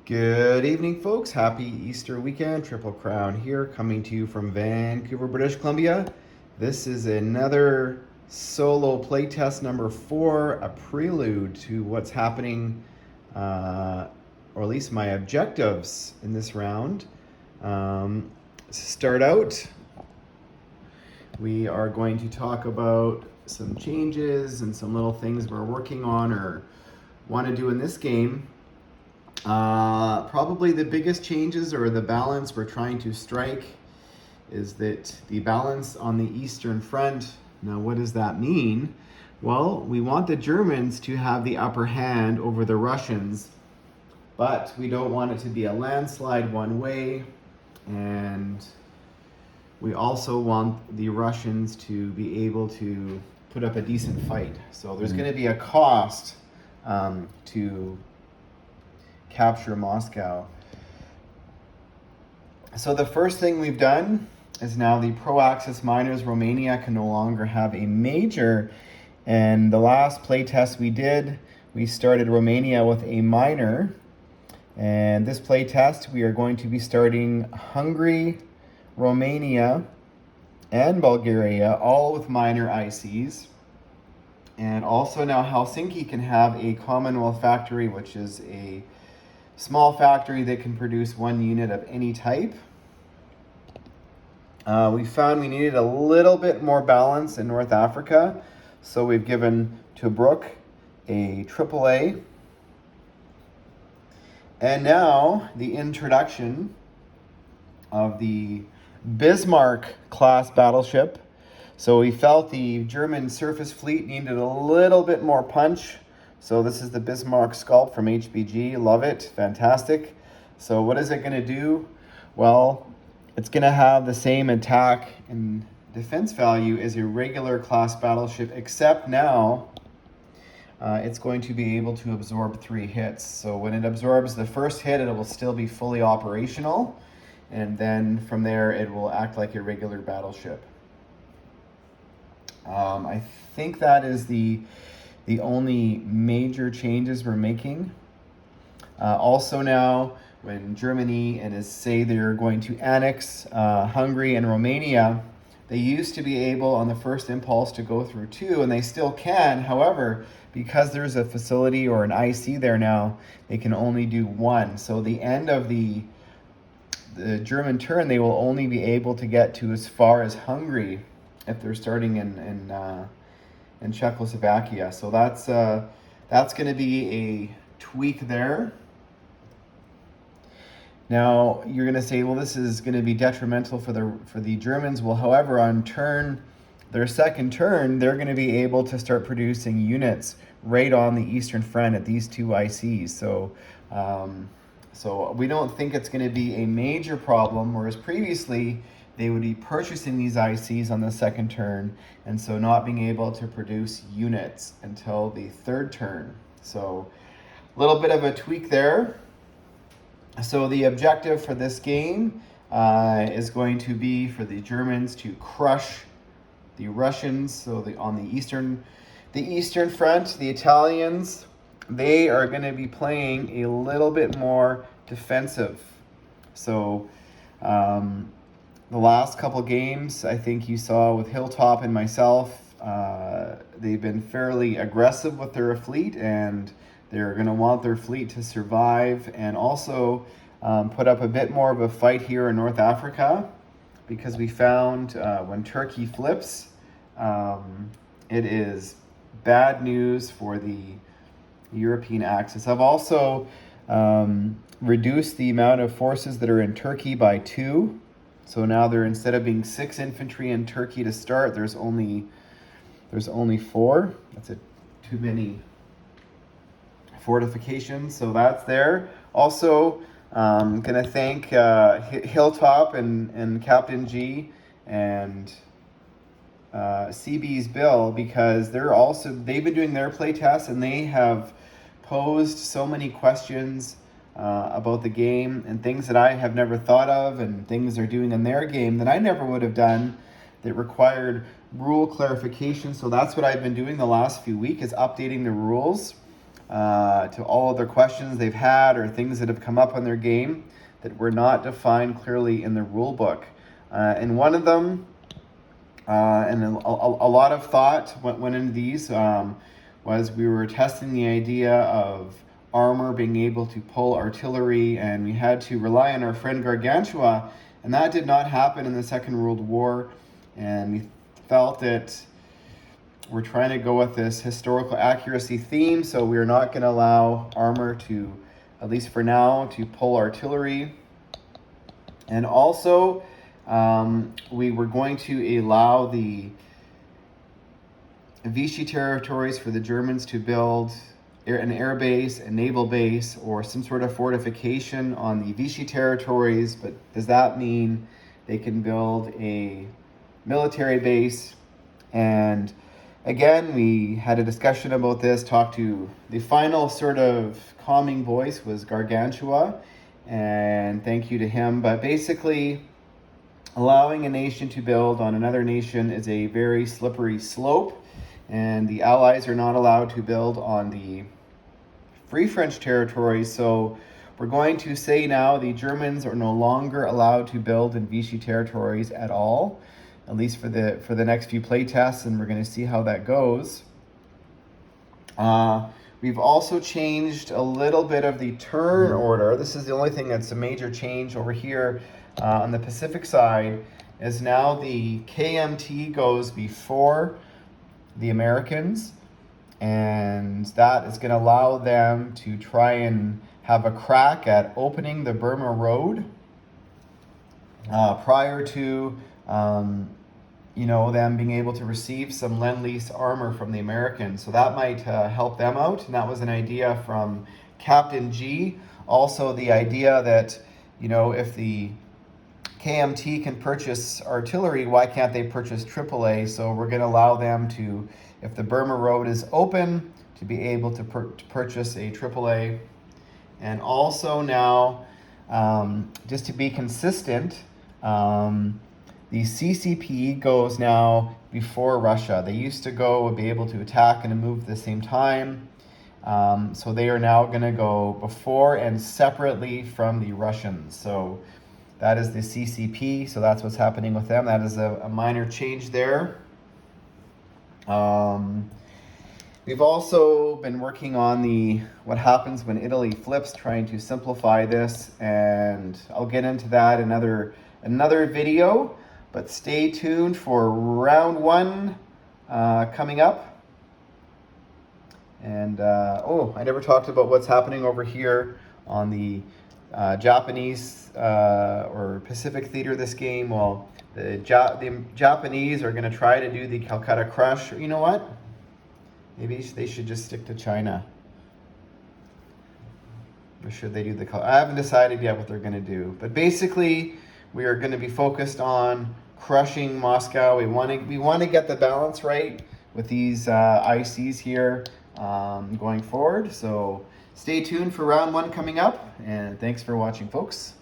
Good evening, folks. Happy Easter weekend. Triple Crown here, coming to you from Vancouver, British Columbia. This is another solo playtest number 4, a prelude to what's happening, or at least my objectives in this round. To start out, we are going to talk about some changes and some little things we're working on or want to do in this game. Probably the biggest changes or the balance we're trying to strike is that the balance on the Eastern Front. Now, what does that mean? Well, we want the Germans to have the upper hand over the Russians, but we don't want it to be a landslide one way, and we also want the Russians to be able to put up a decent fight. So there's going to be a cost to capture Moscow. So the first thing we've done is now the pro-Axis miners, Romania can no longer have a major. And the last playtest we did, we started Romania with a minor. And this playtest, we are going to be starting Hungary, Romania, and Bulgaria, all with minor ICs. And also now Helsinki can have a Commonwealth factory, which is a small factory that can produce 1 unit of any type. We found we needed a little bit more balance in North Africa, so we've given Tobruk a AAA. And now the introduction of the Bismarck class battleship. So we felt the German surface fleet needed a little bit more punch. So this is the Bismarck sculpt from HBG. Love it. Fantastic. So what is it going to do? Well, it's going to have the same attack and defense value as a regular class battleship, except now it's going to be able to absorb 3 hits. So when it absorbs the first hit, it will still be fully operational. And then from there, it will act like a regular battleship. I think that is the only major changes we're making. Also now, when Germany say they're going to annex Hungary and Romania, they used to be able on the first impulse to go through 2, and they still can. However, because there's a facility or an IC there now, they can only do 1. So the end of the German turn, they will only be able to get to as far as Hungary if they're starting in Czechoslovakia. So that's going to be a tweak there. Now you're going to say, well, this is going to be detrimental for the Germans. Well, however, on their second turn, they're going to be able to start producing units right on the Eastern Front at these 2 ICs. So we don't think it's going to be a major problem, whereas previously they would be purchasing these ICs on the second turn, and so not being able to produce units until the third turn. So a little bit of a tweak there. So the objective for this game is going to be for the Germans to crush the Russians. So on the Eastern Front, the Italians, they are going to be playing a little bit more defensive. So the last couple games, I think you saw with Hilltop and myself, they've been fairly aggressive with their fleet, and they're going to want their fleet to survive and also put up a bit more of a fight here in North Africa, because we found when Turkey flips, it is bad news for the European axis. I've also reduced the amount of forces that are in Turkey by 2. So now instead of being 6 infantry in Turkey to start, there's only 4. That's too many fortifications. So that's there. Also, gonna thank Hilltop and Captain G and CB's Bill, because they've been doing their playtests, and they have posed so many questions about the game and things that I have never thought of, and things they're doing in their game that I never would have done, that required rule clarification. So that's what I've been doing the last few weeks, is updating the rules to all of their questions they've had or things that have come up in their game that were not defined clearly in the rule book. And one of them, and a lot of thought went into these, was we were testing the idea of armor being able to pull artillery, and we had to rely on our friend Gargantua, and that did not happen in the Second World War. And we felt that we're trying to go with this historical accuracy theme, so we're not going to allow armor to, at least for now, to pull artillery. And also, we were going to allow the Vichy territories for the Germans to build an air base, a naval base, or some sort of fortification on the Vichy territories. But does that mean they can build a military base? And again, we had a discussion about this, talked to the final sort of calming voice was Gargantua, and thank you to him. But basically, allowing a nation to build on another nation is a very slippery slope, and the Allies are not allowed to build on the Free French territories. So we're going to say now the Germans are no longer allowed to build in Vichy territories at all, at least for the next few play tests, and we're going to see how that goes. We've also changed a little bit of the turn order. This is the only thing that's a major change over here on the Pacific side, is now the KMT goes before the Americans, and that is going to allow them to try and have a crack at opening the Burma Road prior to them being able to receive some Lend-Lease armor from the Americans. So that might help them out, and that was an idea from Captain G. Also, the idea that, if the KMT can purchase artillery, why can't they purchase AAA? So we're going to allow them to, if the Burma Road is open, to be able to purchase a AAA. And also now, just to be consistent, the CCP goes now before Russia. They used to go and be able to attack and move at the same time. So they are now going to go before and separately from the Russians. So that is the CCP. So that's what's happening with them. That is a minor change there. We've also been working on what happens when Italy flips, trying to simplify this, and I'll get into that in another video. But stay tuned for round 1 coming up. And I never talked about what's happening over here on the Japanese or Pacific theater of this game. Well, the Japanese are going to try to do the Calcutta Crush. You know what? Maybe they should just stick to China. Or should they do I haven't decided yet what they're going to do. But basically, we are going to be focused on crushing Moscow. We want to get the balance right with these ICs here going forward. So stay tuned for round 1 coming up, and thanks for watching, folks.